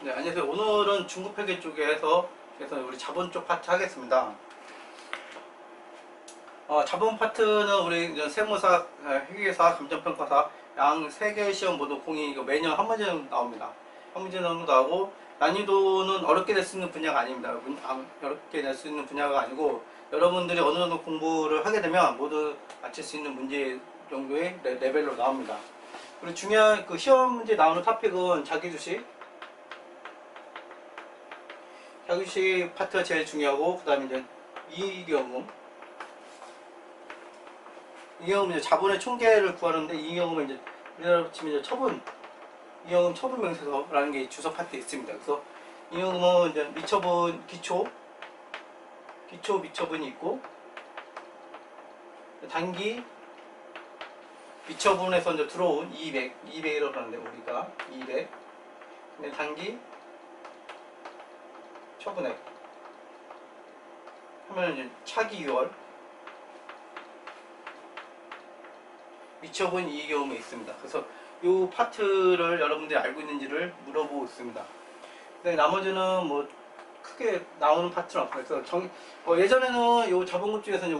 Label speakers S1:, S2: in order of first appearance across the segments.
S1: 네, 안녕하세요. 오늘은 중국회계 쪽에서 우리 자본 쪽 파트 하겠습니다. 자본 파트는 우리 이제 세무사, 회계사, 감정평가사 양 3개 시험 모두 공이 매년 한 문제는 나옵니다. 한 문제 정도 나오고 난이도는 어렵게 낼 수 있는 분야가 아닙니다. 어렵게 낼 수 있는 분야가 아니고 여러분들이 어느 정도 공부를 하게 되면 모두 맞출 수 있는 문제 정도의 레벨로 나옵니다. 그리고 중요한 그 시험 문제 나오는 토픽은 자기주식 파트가 제일 중요하고, 그 다음에 이제 이익경험. 이익경험은 이제 자본의 총계를 구하는데, 이익경험은 이제 우리나라로 치면 이제 이익경험 처분 명세서라는 게 주석 파트에 있습니다. 그래서 이익경험은 이제 미처분 기초 미처분이 있고, 단기 미처분에서 이제 들어온 200이라고 하는데, 우리가 200. 단기 처분액 하면 이제 차기 6월 미처분 이익경험이 있습니다. 그래서 이 파트를 여러분들이 알고 있는지를 물어보고 있습니다. 근데 나머지는 뭐 크게 나오는 파트는 없어요. 그래서 예전에는 이 자본금 쪽에서 이제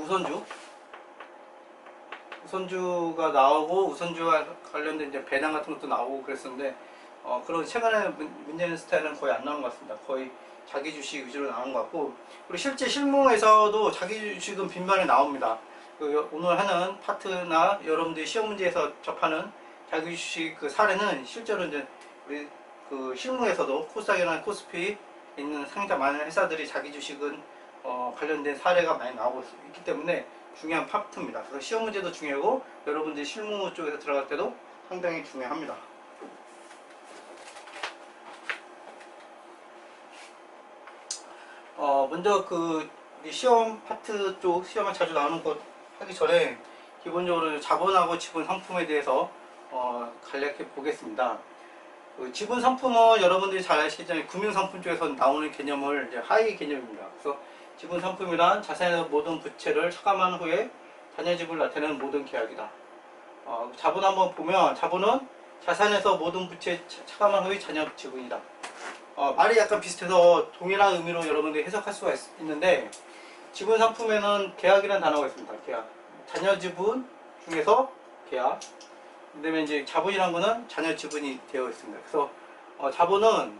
S1: 우선주가 나오고, 우선주와 관련된 이제 배당 같은 것도 나오고 그랬었는데, 그런 최근에 문제는 스타일은 거의 안 나오는 것 같습니다. 거의 자기 주식 위주로 나온 것 같고, 그리고 실제 실무에서도 자기 주식은 빈번히 나옵니다. 오늘 하는 파트나 여러분들이 시험 문제에서 접하는 자기 주식 그 사례는 실제로 이제 우리 그 실무에서도 코스닥이나 코스피 있는 상장 많은 회사들이 자기 주식은 관련된 사례가 많이 나오고 있기 때문에 중요한 파트입니다. 그래서 시험 문제도 중요하고 여러분들이 실무 쪽에서 들어갈 때도 상당히 중요합니다. 먼저 시험 파트 쪽 시험에 자주 나오는 것 하기 전에 기본적으로 자본하고 지분 상품에 대해서 간략히 보겠습니다. 지분 상품은 여러분들이 잘 아시겠지만 금융상품 쪽에서 나오는 개념을 이제 하위 개념입니다. 그래서 지분 상품이란 자산의 모든 부채를 차감한 후에 잔여 지분을 나타내는 모든 계약이다. 자본 한번 보면 자본은 자산에서 모든 부채 차감한 후에 잔여 지분이다. 말이 약간 비슷해서 동일한 의미로 여러분들이 해석할 수가 있는데, 지분 상품에는 계약이라는 단어가 있습니다. 계약. 잔여 지분 중에서 계약. 그다음에 이제 자본이라는 거는 잔여 지분이 되어 있습니다. 그래서 자본은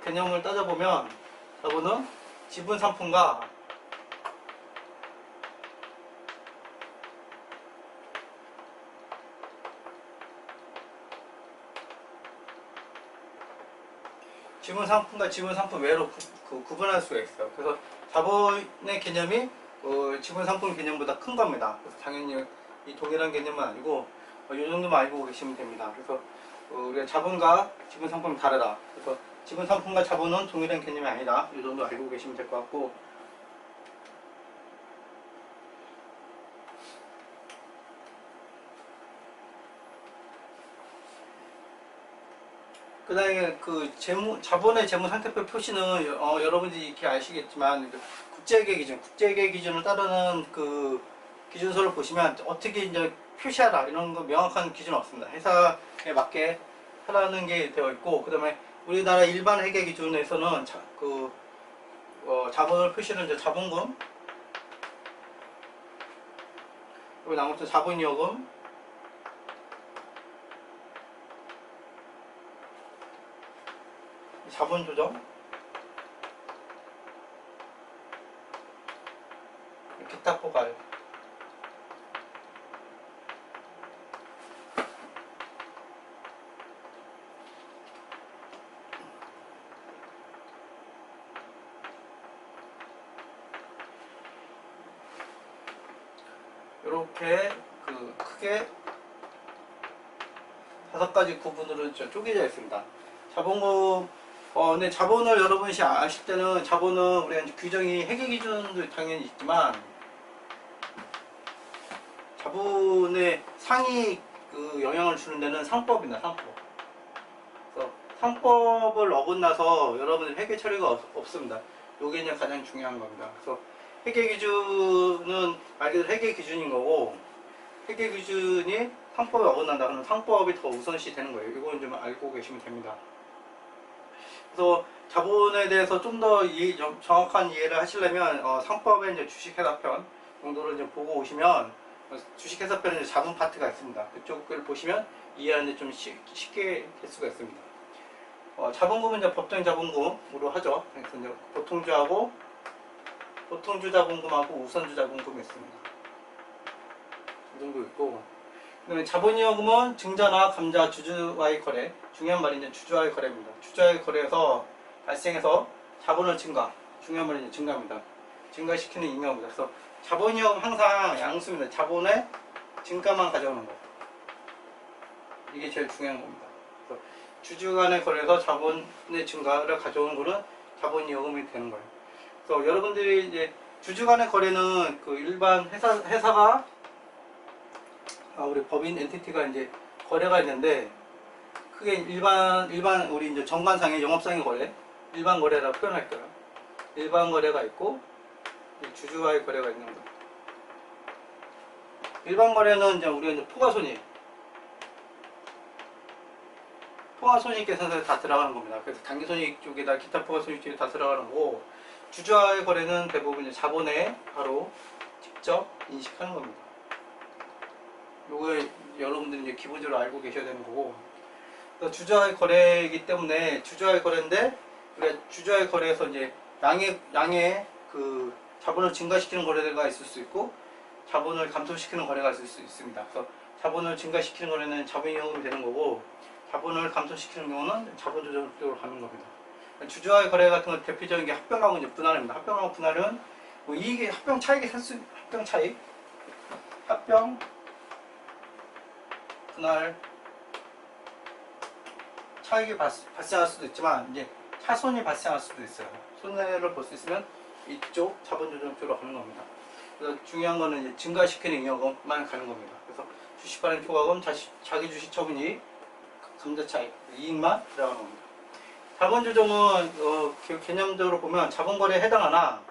S1: 개념을 따져보면 자본은 지분 상품과 지분 상품 외로 구분할 수가 있어요. 그래서 자본의 개념이 지분 상품 개념보다 큰 겁니다. 그래서 당연히 이 동일한 개념은 아니고 이 정도만 알고 계시면 됩니다. 그래서 우리가 자본과 지분 상품이 다르다. 그래서 지분 상품과 자본은 동일한 개념이 아니다. 이 정도 알고 계시면 될 것 같고, 그 다음에 자본의 재무 상태표 표시는 여러분들이 이렇게 아시겠지만 국제회계 기준을 따르는 그 기준서를 보시면 어떻게 이제 표시하라 이런 거 명확한 기준은 없습니다. 회사에 맞게 하라는 게 되어 있고, 그 다음에 우리나라 일반 회계 기준에서는 자본을 표시를 이제 자본금, 그리고 나머지 자본이익금, 자본조정, 기타 포괄, 이렇게 크게 5가지 구분으로 쪼개져 있습니다. 자본금, 근데 자본을 여러분이 아실 때는 자본은 우리가 이제 규정이 회계 기준도 당연히 있지만 자본의 상위 영향을 주는 데는 상법입니다. 상법. 그래서 상법을 어긋나서 여러분들 회계 처리가 없습니다. 이게 이제 가장 중요한 겁니다. 그래서 회계 기준은 말 그대로 회계 기준인 거고, 회계 기준이 상법에 어긋난다 그러면 상법이 더 우선시 되는 거예요. 이건 좀 알고 계시면 됩니다. 그래서 자본에 대해서 좀 더 정확한 이해를 하시려면 상법의 이제 주식해석편 정도를 이제 보고 오시면 주식해석편에 자본 파트가 있습니다. 그쪽을 보시면 이해하는데 좀 쉽게 될 수가 있습니다. 자본금은 이제 법정인 자본금으로 하죠. 그래서 이제 보통주 자본금하고 우선주 자본금이 있습니다. 이 정도 있고, 그다음에 자본이여금은 증자나 감자, 주주와의 거래, 중요한 말이 이제 주주와의 거래입니다. 주주와의 거래에서 발생해서 자본을 중요한 말이 이제 증가입니다. 증가시키는 잉여입니다. 그래서 자본이여금 항상 양수입니다. 자본의 증가만 가져오는 거. 이게 제일 중요한 겁니다. 그래서 주주 간의 거래에서 자본의 증가를 가져오는 거는 자본이여금이 되는 거예요. 그래서 여러분들이 이제 주주 간의 거래는 그 일반 회사가 우리 법인 엔티티가 이제 거래가 있는데, 크게 일반 우리 이제 정관상의 영업상의 거래, 일반 거래라고 표현할 거예요. 일반 거래가 있고 주주와의 거래가 있는 거예요. 일반 거래는 이제 우리가 이제 포괄손익 계산서에 다 들어가는 겁니다. 그래서 당기손익 쪽에다 기타 포괄손익 쪽에 다 들어가는 거고, 주주와의 거래는 대부분 이제 자본에 바로 직접 인식하는 겁니다. 요거 여러분들이 이제 기본적으로 알고 계셔야 되는 거고, 주주와의 거래이기 때문에 주주와의 거래인데, 우리가 주주와의 거래에서 이제 양의 그 자본을 증가시키는 거래가 있을 수 있고 자본을 감소시키는 거래가 있을 수 있습니다. 그래서 자본을 증가시키는 거래는 자본이여금이 되는 거고, 자본을 감소시키는 경우는 자본조정 쪽으로 가는 겁니다. 주주와의 거래 같은 거 대표적인 게 합병하고 이제 분할입니다. 합병하고 분할은 뭐 이익의 합병 차익, 합병 분할 차익이 발생할 수도 있지만 이제 차손이 발생할 수도 있어요. 손해를 볼 수 있으면 이쪽 자본조정 쪽으로 가는 겁니다. 그래서 중요한 거는 이제 증가시키는 잉여금만 가는 겁니다. 그래서 주식 발행 초과금, 자기 주식 처분이 감자 차익, 이익만 들어가는 겁니다. 자본조정은 개념적으로 보면 자본거래에 해당하나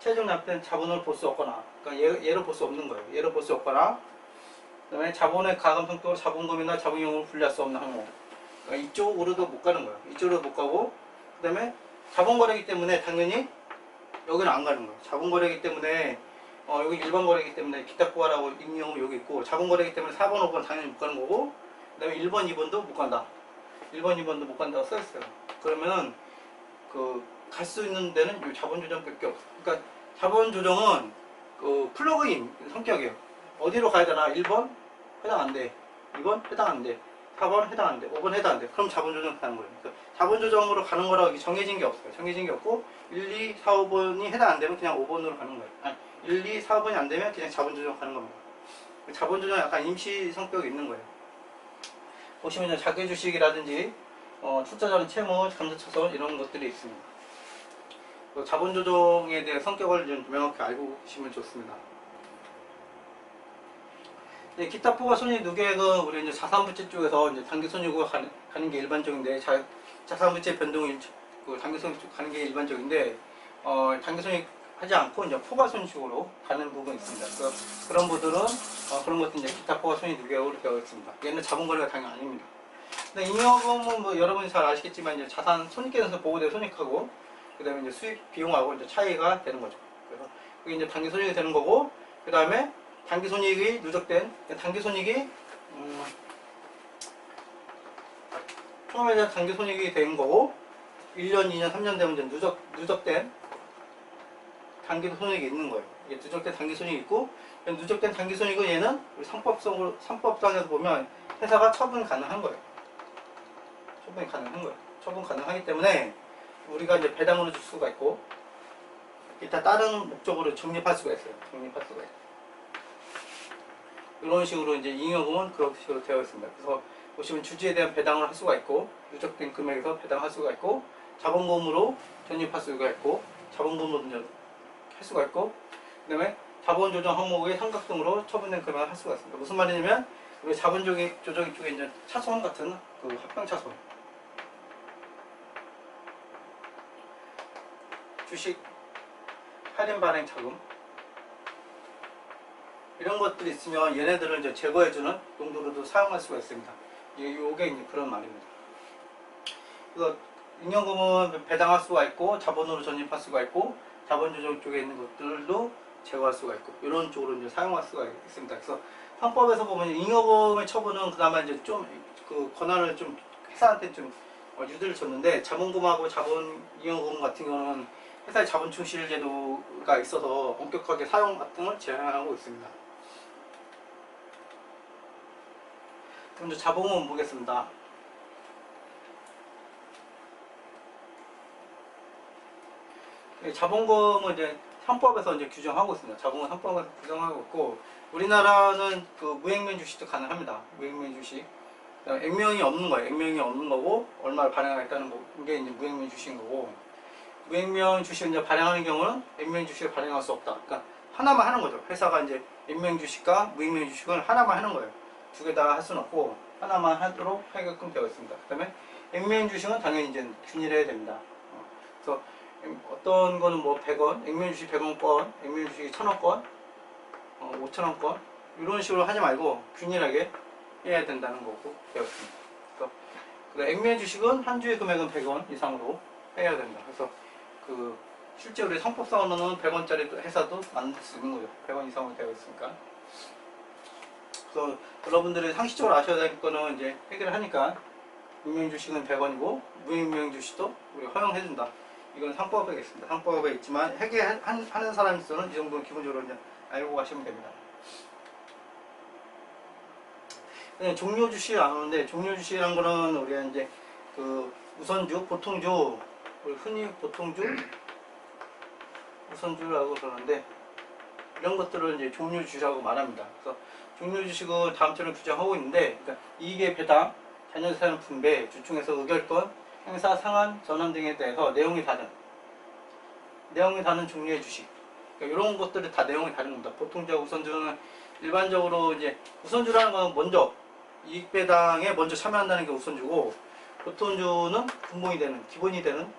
S1: 최종 납부된 자본을 볼 수 없거나, 그러니까 얘를 볼 수 없는 거예요. 얘를 볼 수 없거나, 그 다음에 자본의 가감 성격으로 자본금이나 자본이용을 분리할 수 없는 항목, 그러니까 이쪽으로도 못 가는 거예요. 이쪽으로 못 가고, 그 다음에 자본거래이기 때문에 당연히 여기는 안 가는 거예요. 자본거래이기 때문에 여기 일반 거래이기 때문에 기타 포괄하고 임의용은 여기 있고, 자본거래이기 때문에 4번, 5번 당연히 못 가는 거고, 그 다음에 1번, 2번도 못 간다. 1번, 2번도 못 간다고 써있어요. 그러면은 갈 수 있는 데는 이 자본조정밖에 없어요. 그러니까 자본조정은 플러그인 성격이에요. 어디로 가야 되나? 1번 해당 안 돼. 2번 해당 안 돼. 4번 해당 안 돼. 5번 해당 안 돼. 그럼 자본조정 가는 거예요. 그러니까 자본조정으로 가는 거라고 정해진 게 없어요. 정해진 게 없고 1, 2, 4, 5번이 해당 안 되면 그냥 5번으로 가는 거예요. 아니, 1, 2, 4, 5번이 안 되면 그냥 자본조정 가는 겁니다. 자본조정 약간 임시 성격이 있는 거예요. 보시면 자기주식이라든지 출자전 채무, 감사처손 이런 것들이 있습니다. 자본조정에 대한 성격을 좀 명확히 알고 계시면 좋습니다. 네, 기타 포괄손익 누계액은 우리 이제 자산부채 쪽에서 이제 단기손익으로 가는 게 일반적인데, 자산부채 변동이 단기손익 쪽 가는 게 일반적인데, 단기손익 하지 않고 이제 포괄손익으로 가는 부분이 있습니다. 그래서 그런 분들은 그런 것도 이제 기타 포괄손익 누계액으로 되어 있습니다. 얘는 자본거래가 당연히 아닙니다. 근데 잉여금은 뭐 여러분이 잘 아시겠지만 이제 자산 손익계산서 보고된 손익하고 그다음에 이제 수익 비용하고 이제 차이가 되는 거죠. 그래서 그게 이제 단기손익이 되는 거고, 그 다음에 단기손익이 누적된 단기손익이 처음에 단기손익이 된 거고 1년, 2년, 3년 되면 이제 누적된 단기손익이 있는 거예요. 이게 누적된 단기손익이 있고, 누적된 단기손익은 얘는 우리 상법상에서 보면 회사가 처분 가능한 거예요. 처분 가능하기 때문에 우리가 이제 배당으로 줄 수가 있고, 일단 다른 목적으로 적립할 수가 있어요. 이런 식으로 이제 잉여금은 그런 식으로 되어 있습니다. 그래서 보시면 주주에 대한 배당을 할 수가 있고, 누적된 금액에서 배당할 수가 있고, 자본금으로 적립할 수가 있고, 자본금으로 할 수가 있고, 그 다음에 자본조정 항목의 삼각등으로 처분된 금액을 할 수가 있습니다. 무슨 말이냐면 우리 자본조정 쪽에 이제 차손 같은 합병차손, 주식 할인 발행 자금 이런 것들이 있으면 얘네들을 이제 제거해주는 용도로도 사용할 수가 있습니다. 요게 이제 그런 말입니다. 그래서 잉여금은 배당할 수가 있고 자본으로 전입할 수가 있고 자본 조정 쪽에 있는 것들도 제거할 수가 있고 이런 쪽으로 이제 사용할 수가 있습니다. 그래서 상법에서 보면 잉여금의 처분은 그나마 이제 좀 그 권한을 좀 회사한테 좀 유도를 줬는데 자본금하고 자본 잉여금 같은 경우는 회사의 자본 충실 제도가 있어서 엄격하게 사용 같은 걸 제한하고 있습니다. 먼저 자본금 보겠습니다. 자본금은 이제 상법에서 이제 규정하고 있습니다. 자본금 상법에서 규정하고 있고 우리나라는 그 무액면 주식도 가능합니다. 무액면 주식. 액면이 없는 거예요. 액면이 없는 거고 얼마를 발행하겠다는 거 이게 이제 무액면 주식인 거고 무액면 주식을 이제 발행하는 경우는 액면 주식을 발행할 수 없다. 그러니까 하나만 하는 거죠. 회사가 이제 액면 주식과 무액면 주식을 하나만 하는 거예요. 두 개 다 할 수는 없고 하나만 하도록 하게끔 되어 있습니다. 그다음에 액면 주식은 당연히 이제 균일해야 됩니다. 그래서 어떤 거는 뭐 100원, 액면 주식 100원권, 액면 주식 1000원권, 5000원권 이런 식으로 하지 말고 균일하게 해야 된다는 거고 되었습니다. 그래서 액면 주식은 한 주의 금액은 100원 이상으로 해야 된다. 그래서 그 실제 우리 상법상으로는 100원짜리 회사도 만들 수 있는 거죠. 100원 이상으로 되어 있으니까. 그래서 여러분들이 상식적으로 아셔야 될 거는 이제 해결을 하니까 액면 주식은 100원이고 무액면 주식도 우리가 허용해준다. 이건 상법에 있습니다. 상법에 있지만 해결하는 사람으로서는 이 정도는 기본적으로 이제 알고 가시면 됩니다. 종료 주식 안 오는데 종료 주식이란 거는 우리가 이제 그 우선주, 보통주, 우리 흔히 보통주, 우선주라고 그러는데 이런 것들을 이제 종료 주식이라고 말합니다. 그래서 종료 주식은 다음처럼 규정하고 있는데 그러니까 이익의 배당, 자녀재산 분배, 주중에서 의결권, 행사, 상한, 전환 등에 대해서 내용이 다른 종류의 주식. 그러니까 이런 것들이 다 내용이 다른 겁니다. 보통주와 우선주는 일반적으로 이제 우선주라는 건 먼저 이익 배당에 먼저 참여한다는 게 우선주고 보통주는 기본이 되는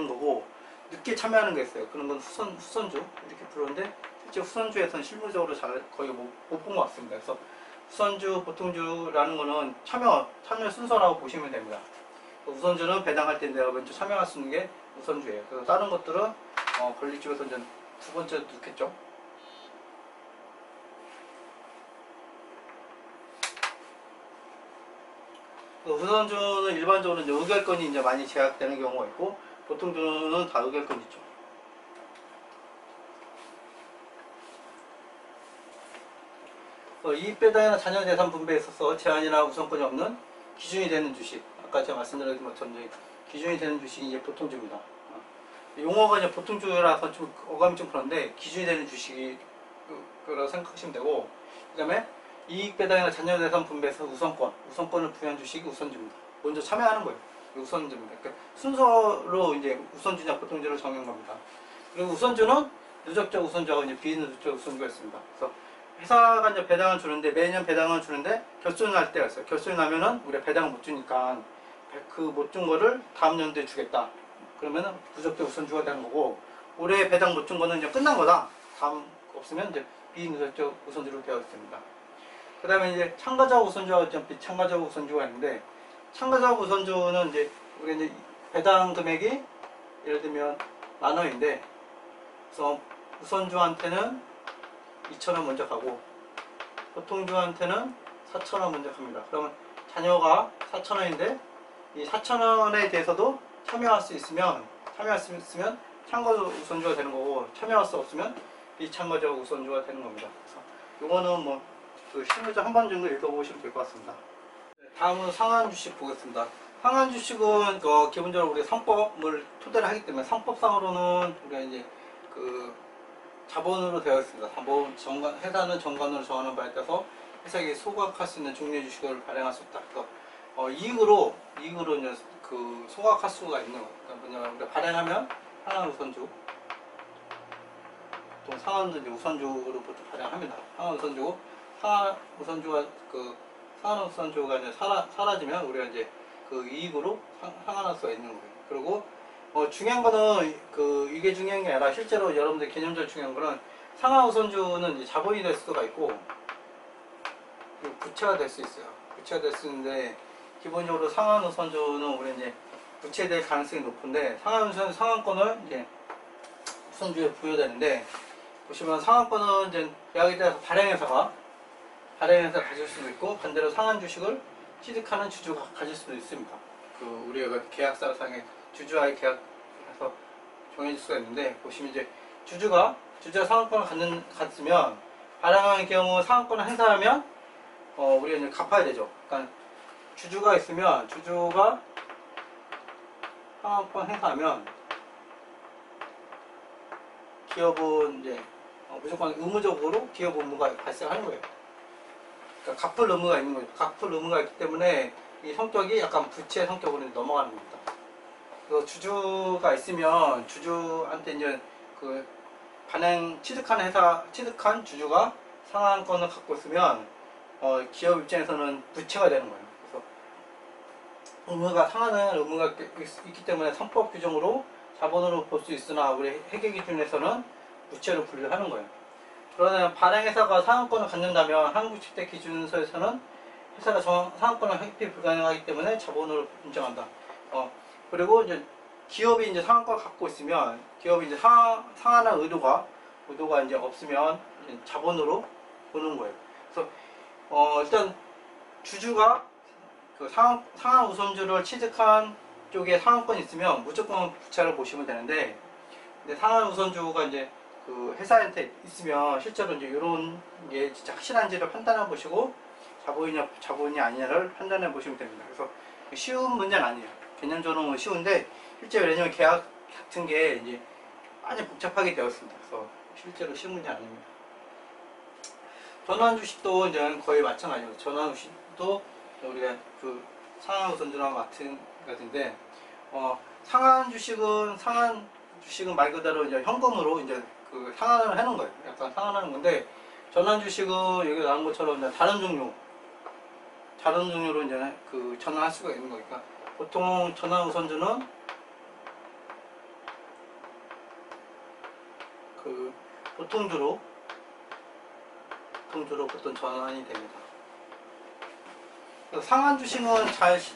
S1: 거고 늦게 참여하는 게 있어요. 그런 건 후선주 이렇게 부르는데 실제 후선주에서는 실무적으로 잘 거의 못 본 것 같습니다. 그래서 우선주, 보통주라는 거는 참여 순서라고 보시면 됩니다. 우선주는 배당할 때 내가 먼저 참여할 수 있는 게 우선주예요. 그래서 다른 것들은 권리 쪽에서 이제 두 번째 넣겠죠. 우선주는 일반적으로 이제 의결권이 이제 많이 제약되는 경우가 있고 보통주는 다 의결권이 있죠. 이익 배당이나 자녀 재산 분배에 있어서 제한이나 우선권이 없는 기준이 되는 주식. 아까 제가 말씀드린 것처럼 기준이 되는 주식이 이제 보통주입니다. 용어가 이제 보통주라서 좀 어감이 좀 그런데 기준이 되는 주식이라고 생각하시면 되고 그다음에 이익 배당이나 자녀 재산 분배에서 우선권을 부여한 주식이 우선주입니다. 먼저 참여하는 거예요. 우선주입니다. 그러니까 순서로 이제 우선주냐 보통주를 정한 겁니다. 그리고 우선주는 누적적 우선주하고 이제 비누적적 우선주가 있습니다. 그래서 회사가 이제 배당을 주는데 매년 배당을 주는데 결손이 날 때가 있어요. 결손이 나면은 우리가 배당을 못 주니까 그 못 준 거를 다음 연도에 주겠다. 그러면은 누적적 우선주가 되는 거고 올해 배당 못 준 거는 이제 끝난 거다. 다음 없으면 이제 비누적적 우선주로 되어 있습니다. 그 다음에 이제 참가자 우선주와 비참가자 우선주가 있는데 참가자 우선주는 이제 우리 이제 배당 금액이 예를 들면 10,000원인데 그래서 우선주한테는 2,000원 먼저 가고 보통주한테는 4,000원 먼저 갑니다. 그러면 자녀가 4,000원인데 이 4,000원에 대해서도 참여할 수 있으면 참가자 우선주가 되는 거고 참여할 수 없으면 비참가자 우선주가 되는 겁니다. 그래서 이거는 뭐 그 실무자 한 번 정도 읽어보시면 될 것 같습니다. 다음은 상한 주식 보겠습니다. 상한 주식은 기본적으로 우리 상법을 토대로 하기 때문에 상법상으로는 우리가 이제 그 자본으로 되어 있습니다. 회사는 정관으로 정하는 바에 따라서 회사에게 소각할 수 있는 종류의 주식을 발행할 수 있다. 그래서 이익으로 이제 그 소각할 수가 있는 거예요. 그러니까 뭐냐면 우리가 발행하면 상한 우선주, 보통 상한은 이제 우선주로 보통 발행합니다. 상한 우선주고 상한 우선주가 이제 사라지면 우리가 이제 그 이익으로 상환할 수가 있는 거예요. 그리고 중요한 거는 이게 중요한 게 아니라 실제로 여러분들 개념적으로 중요한 거는 상하 우선주는 이제 자본이 될 수가 있고 부채가 될 수 있어요. 부채가 될 수 있는데 기본적으로 상한 우선주는 우리 이제 부채될 가능성이 높은데 상한권을 이제 우선주에 부여되는데 보시면 상한권은 이제 계약에 따라서 발행회사가 가질 수도 있고 반대로 상한 주식을 취득하는 주주가 가질 수도 있습니다. 그 우리가 계약서상의 주주와의 계약에서 정해질 수가 있는데 보시면 이제 주주가 상한권을 갖으면 발행하는 경우 상한권을 행사하면 우리가 이제 갚아야 되죠. 그러니까 주주가 있으면 주주가 상한권 행사하면 기업은 이제 무조건 의무적으로 기업 의무가 발생하는 거예요. 그러니까 갚을 의무가 있는 거죠. 갚을 의무가 있기 때문에 이 성격이 약간 부채 성격으로 넘어가는 겁니다. 그래서 주주가 있으면 주주한테 이제 그 취득한 주주가 상한권을 갖고 있으면 기업 입장에서는 부채가 되는 거예요. 그래서 상한할 의무가 있기 때문에 상법 규정으로 자본으로 볼 수 있으나 우리 회계 기준에서는 부채로 분류하는 거예요. 그러나 발행회사가 상한권을 갖는다면 한국주택기준서에서는 회사가 상한권을 회피 불가능하기 때문에 자본으로 인정한다. 그리고 이제 기업이 이제 상한권을 갖고 있으면 기업이 이제 상한할 의도가 이제 없으면 이제 자본으로 보는 거예요. 그래서 일단 주주가 그 상한 우선주를 취득한 쪽에 상한권이 있으면 무조건 부채를 보시면 되는데, 근데 상한 우선주가 이제 그 회사한테 있으면 실제로 이제 이런 게 진짜 확실한지를 판단해 보시고 자본이 아니냐를 판단해 보시면 됩니다. 그래서 쉬운 문제는 아니에요. 개념적으로는 쉬운데 실제 왜냐면 계약 같은 게 이제 많이 복잡하게 되어 있습니다. 그래서 실제로 쉬운 문제 아닙니다. 전환 주식도 이제 거의 마찬가지입니다. 전환 주식도 우리가 그 상한 우선주랑 마찬가지인데, 상한 주식은 말 그대로 이제 현금으로 이제 그 상환을 해놓은 거예요. 약간 상환하는 건데, 전환 주식은 여기 나온 것처럼 이제 다른 종류로 이제 그 전환할 수가 있는 거니까, 보통 전환 우선주는 그 보통주로 보통 전환이 됩니다. 상한 주식은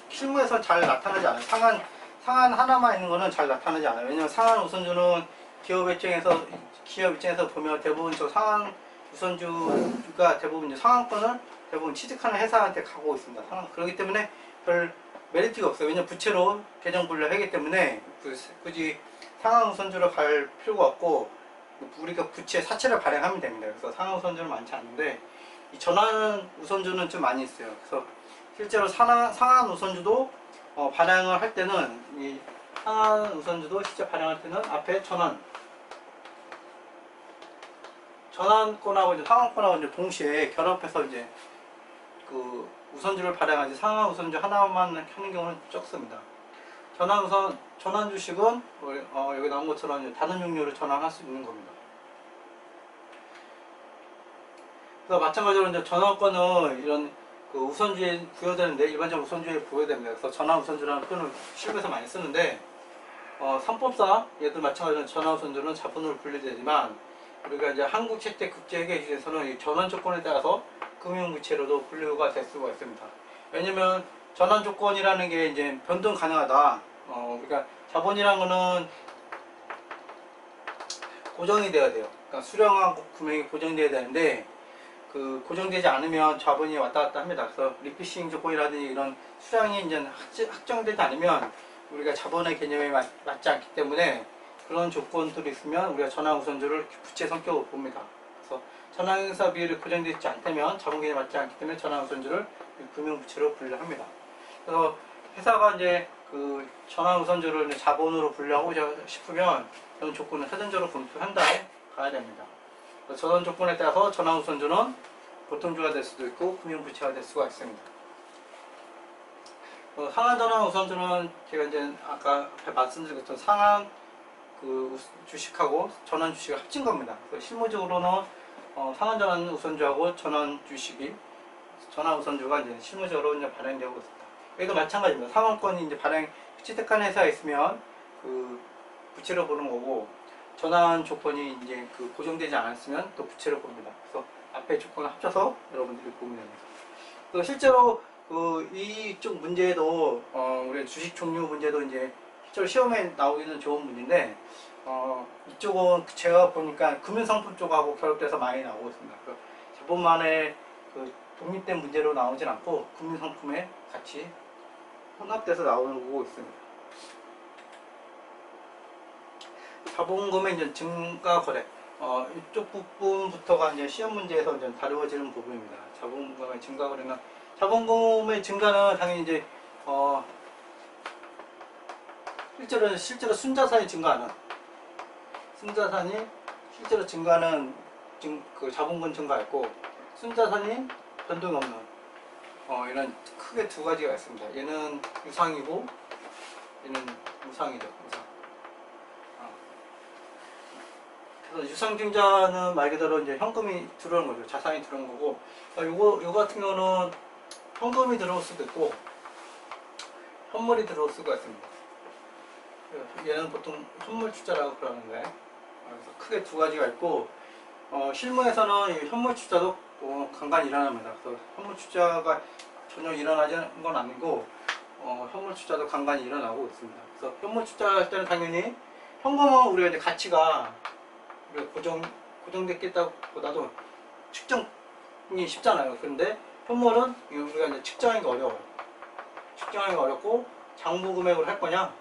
S1: 실무에서 잘 나타나지 않아요. 상한 하나만 있는 거는 잘 나타나지 않아요. 왜냐면 상한 우선주는 기업 입장에서 보면 대부분 저 상한 우선주가 대부분 이제 상한권을 대부분 취득하는 회사한테 가고 있습니다. 그렇기 때문에 별 메리트가 없어요. 왜냐면 부채로 계정 분류하기 때문에 굳이 상한 우선주를 갈 필요가 없고 우리가 사채를 발행하면 됩니다. 그래서 상한 우선주는 많지 않은데 이 전환 우선주는 좀 많이 있어요. 그래서 실제로 상한 우선주도 발행을 할 때는 이 상한 우선주도 실제 발행할 때는 앞에 전환권하고 이제 상한권하고 이제 동시에 결합해서 이제 그 우선주를 발행하지 상한 우선주 하나만 하는 경우는 적습니다. 전환 주식은 여기 나온 것처럼 이제 다른 종류로 전환할 수 있는 겁니다. 그래서 마찬가지로 이제 전환권은 이런 그 우선주에 부여되는데 일반적으로 우선주에 부여됩니다. 그래서 전환 우선주라는 표현을 실무에서 많이 쓰는데 상법상 얘도 마찬가지로 전환 우선주는 자본으로 분류되지만 우리가 이제 한국채택국제회계기준에서는 이 전환 조건에 따라서 금융부채로도 분류가 될 수가 있습니다. 왜냐면 전환 조건이라는 게 이제 변동 가능하다. 그러니까 자본이라는 거는 고정이 돼야 돼요. 그러니까 수령하고 금액이 고정돼야 되는데 그 고정되지 않으면 자본이 왔다 갔다 합니다. 그래서 리피싱 조건이라든지 이런 수량이 이제 확정되지 않으면 우리가 자본의 개념에 맞지 않기 때문에 그런 조건들이 있으면 우리가 전환 우선주를 부채 성격으로 봅니다. 그래서 전환행사 비율이 고정되지 않다면 자본 개념에 맞지 않기 때문에 전환 우선주를 금융부채로 분류합니다. 그래서 회사가 이제 그 전환 우선주를 자본으로 분류하고 싶으면 그런 조건을 사전적으로 검토한 다음에 가야 됩니다. 전환 조건에 따라서 전환 우선주는 보통주가 될 수도 있고 금융부채가 될 수가 있습니다. 상한 전환 우선주는 제가 이제 아까 앞에 말씀드린 것처럼 상한 그 주식하고 전환 주식을 합친 겁니다. 그래서 실무적으로는 상한 전환 우선주하고 전환 우선주가 이제 실무적으로 이제 발행되고 있습니다. 여기도 마찬가지입니다. 상한권이 이제 취득한 회사에 있으면 그 부채로 보는 거고, 전환 조건이 이제 그 고정되지 않았으면 또 부채로 봅니다. 그래서 앞에 조건을 합쳐서 여러분들이 보면 됩니다. 또 실제로 이쪽 문제도 우리 주식 종류 문제도 이제 실제로 시험에 나오기는 좋은 문제인데 이쪽은 제가 보니까 금융상품 쪽하고 결합돼서 많이 나오고 있습니다. 자본만의 독립된 문제로 나오진 않고 금융상품에 같이 혼합돼서 나오는 거고 있습니다. 자본금의 이제 증가 거래 이쪽 부분부터가 이제 시험 문제에서 이제 다루어지는 부분입니다. 자본금의 증가 거래는 자본금의 증가는 당연히 이제 실제로 순자산이 증가하는 순자산이 실제로 증가하는 그 자본금 증가했고 순자산이 변동이 없는 이런 크게 두 가지가 있습니다. 얘는 유상이고 얘는 무상이죠. 무상. 그래서 유상증자는 말 그대로 이제 현금이 들어오는 거죠. 자산이 들어오는 거고 요거 같은 경우는 현금이 들어올 수도 있고 현물이 들어올 수가 있습니다. 얘는 보통 현물 투자라고 그러는데 그래서 크게 두 가지가 있고 실무에서는 현물 투자도 간간히 일어납니다. 그래서 현물 투자가 전혀 일어나는 건 아니고 현물 투자도 간간히 일어나고 있습니다. 그래서 현물 투자할 때는 당연히 현금은 우리가 이제 가치가 고정됐겠다보다도 측정이 쉽잖아요. 그런데 현물은 우리가 이제 측정하기가 어려워요. 측정하기가 어렵고 장부 금액을 할 거냐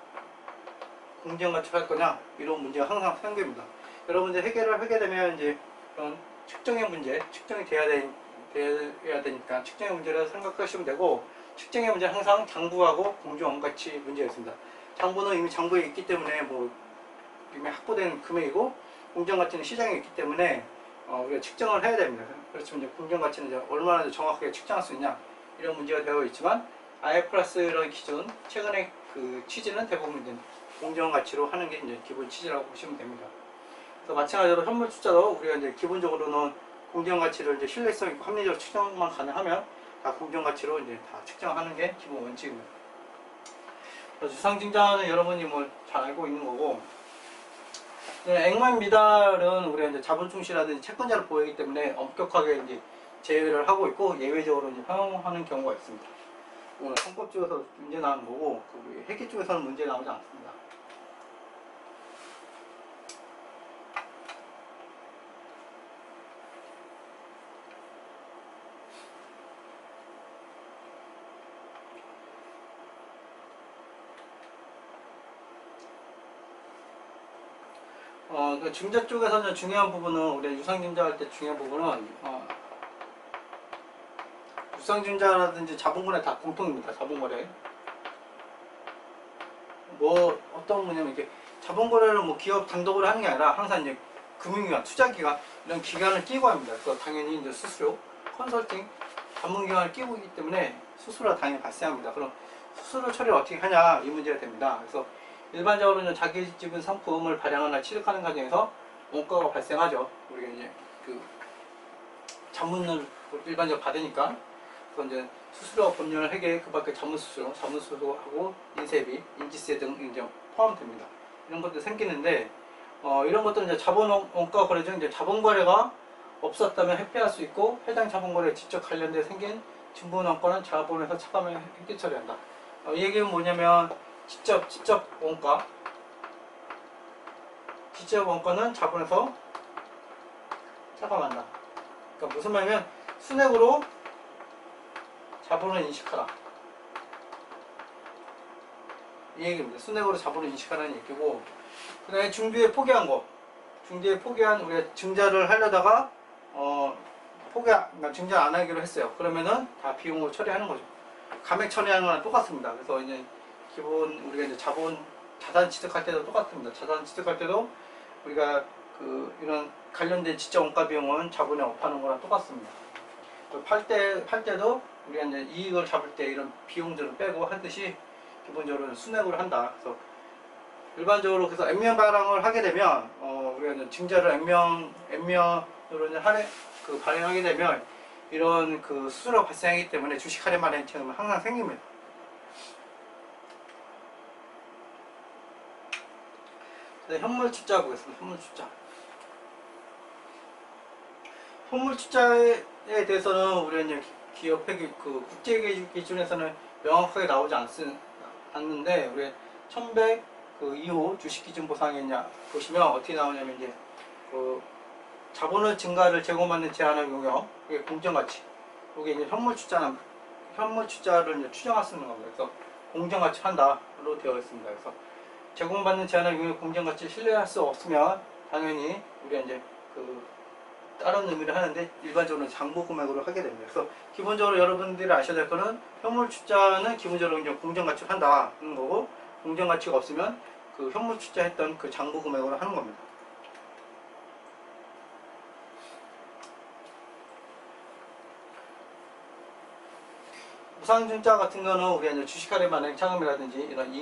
S1: 공정가치를 할 거냐 이런 문제가 항상 생깁니다. 여러분들 해결을 하게 되면 이제 그런 측정의 문제, 측정이 돼야 되니까 측정의 문제를 생각하시면 되고 측정의 문제는 항상 장부하고 공정가치 문제가 있습니다. 장부는 이미 장부에 있기 때문에 이미 확보된 금액이고 공정가치는 시장에 있기 때문에 우리가 측정을 해야 됩니다. 그렇지만 이제 공정가치는 이제 얼마나 정확하게 측정할 수 있냐 이런 문제가 되어 있지만 IFRS 이런 기준 최근에 그 취지는 대부분 이제 공정가치로 하는 게 이제 기본 취지라고 보시면 됩니다. 그래서 마찬가지로 현물 투자도 우리가 이제 기본적으로는 공정가치를 이제 신뢰성 있고 합리적 측정만 가능하면 다 공정가치로 이제 다 측정하는 게 기본 원칙입니다. 그래서 유상증자는 여러분이 잘 알고 있는 거고 액면 미달은 우리가 이제 자본 충실이라든지 채권자를 보이기 때문에 엄격하게 이제 제외를 하고 있고 예외적으로 이제 허용하는 경우가 있습니다. 오늘 성법 쪽에서 문제 나는 거고 회계 쪽에서는 문제 나오지 않습니다. 그 증자 쪽에서는 중요한 부분은 우리 유상증자할 때 중요한 부분은 유상증자라든지 자본거래 다 공통입니다. 자본거래 어떤 거냐면 이게 자본거래를 기업 단독으로 하는 게 아니라 항상 이제 금융기관, 투자기관 이런 기관을 끼고 합니다. 그래서 당연히 이제 수수료, 컨설팅, 전문기관을 끼고 있기 때문에 수수료가 당연히 발생합니다. 그럼 수수료 처리를 어떻게 하냐 이 문제가 됩니다. 그래서 일반적으로 자기 지분 상품을 발행하거나 취득하는 과정에서 원가가 발생하죠. 우리가 이제 그 자문을 일반적으로 받으니까 그래서 이제 수수료, 법률, 회계, 그밖에 자문수수료하고 인쇄비, 인지세 등 이제 포함됩니다. 이런 것들이 생기는데 이런 것들은 이제 자본 원가 거래 중 이제 자본 거래가 없었다면 회피할 수 있고 해당 자본 거래에 직접 관련돼 생긴 증분 원가는 자본에서 차감을 회계 처리한다. 이 얘기는 뭐냐면 직접 원가, 직접 원가는 자본에서 차감한다. 그러니까 무슨 말이냐면 순액으로 자본을 인식하라. 이 얘기입니다. 순액으로 자본을 인식하라는 얘기고 그 다음에 중도에 포기한 거. 중도에 포기한 우리가 증자를 하려다가 그러니까 증자 안 하기로 했어요. 그러면은 다 비용으로 처리하는 거죠. 감액 처리하는 거랑 똑같습니다. 그래서 이제 기본 우리가 이제 자산 취득할 때도 똑같습니다. 자산 취득할 때도 우리가 이런 관련된 지적 원가 비용은 자본에 업하는 거랑 똑같습니다. 팔 때도 우리가 이제 이익을 잡을 때 이런 비용들을 빼고 하듯이 기본적으로 순액으로 한다. 그래서 일반적으로 그래서 액면 발행을 하게 되면 우리가 이제 증자를 액면으로 이제 발행하게 되면 이런 수수료가 발생하기 때문에 주식 할인 발행 경우는 항상 생깁니다. 현물 투자 보겠습니다. 현물 투자에 대해서는 우리가 이제 기업 회계 국제 기준에서는 명확하게 나오지 않는데 우리 1100 이후 주식 기준 보상에 있냐 보시면 어떻게 나오냐면 이제 그 자본의 증가를 제공받는 제한의 용역, 이게 공정가치, 이게 이제 현물투자를 이제 추정할 수 있는 겁니다. 그래서 공정가치 한다로 되어 있습니다. 그래서 제공받는 제한의 용역 공정가치 신뢰할 수 없으면 당연히 우리가 이제 다른 의미를 하는데 일반적으로 장부 금액으로 하게 됩니다. 그래서 기본적으로 여러분들이 아셔야 될 거는 현물투자는 기본적으로 이제 공정가치를 한다는 거고, 공정가치가 없으면 현물투자했던 장부 금액으로 하는 겁니다. 무상증자 같은 거는 우리가 이제 주식거래 만행 차감이라든지 이런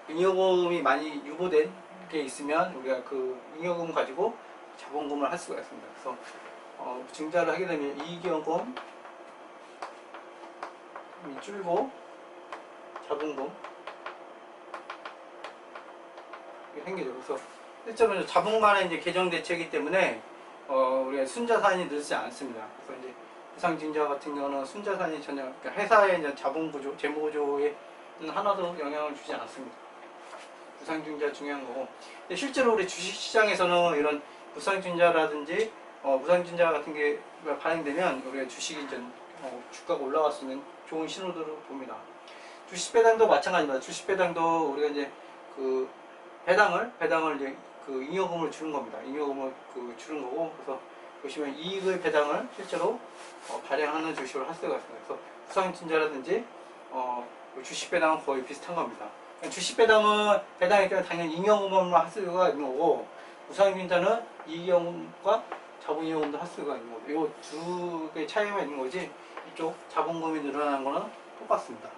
S1: 잉여금이 많이 유보된 게 있으면 우리가 잉여금 가지고 자본금을 할 수가 있습니다. 그래서 증자를 하게 되면 이익이익금이 줄고 자본금 생기죠. 그래서 실제로 자본간에 이제 개정 대책이기 때문에 우리가 순자산이 늘지 않습니다. 그래서 이제 무상증자 같은 경우는 순자산이 전혀 그러니까 회사의 이제 자본구조, 재무구조에 하나도 영향을 주지 않습니다. 무상증자 중요한 거고. 근데 실제로 우리 주식시장에서는 이런 무상증자라든지 무상증자 같은 게 발행되면 우리가 주식이 이제 주가가 올라갈 수 있는 좋은 신호들을 봅니다. 주식배당도 마찬가지입니다. 주식배당도 우리가 이제 배당을 이제 잉여금을 주는 겁니다. 잉여금을 주는 거고, 그래서 보시면 이익의 배당을 실제로 발행하는 주식을 할 수가 있습니다. 그래서 무상증자라든지 주식 배당은 거의 비슷한 겁니다. 배당이 때문에 당연히 잉여금만 할 수가 있는 거고, 무상증자는 이익여금과 자본이익금도 할 수가 있는 거고, 이 두 개의 차이가 있는 거지 이쪽 자본금이 늘어나는 거는 똑같습니다.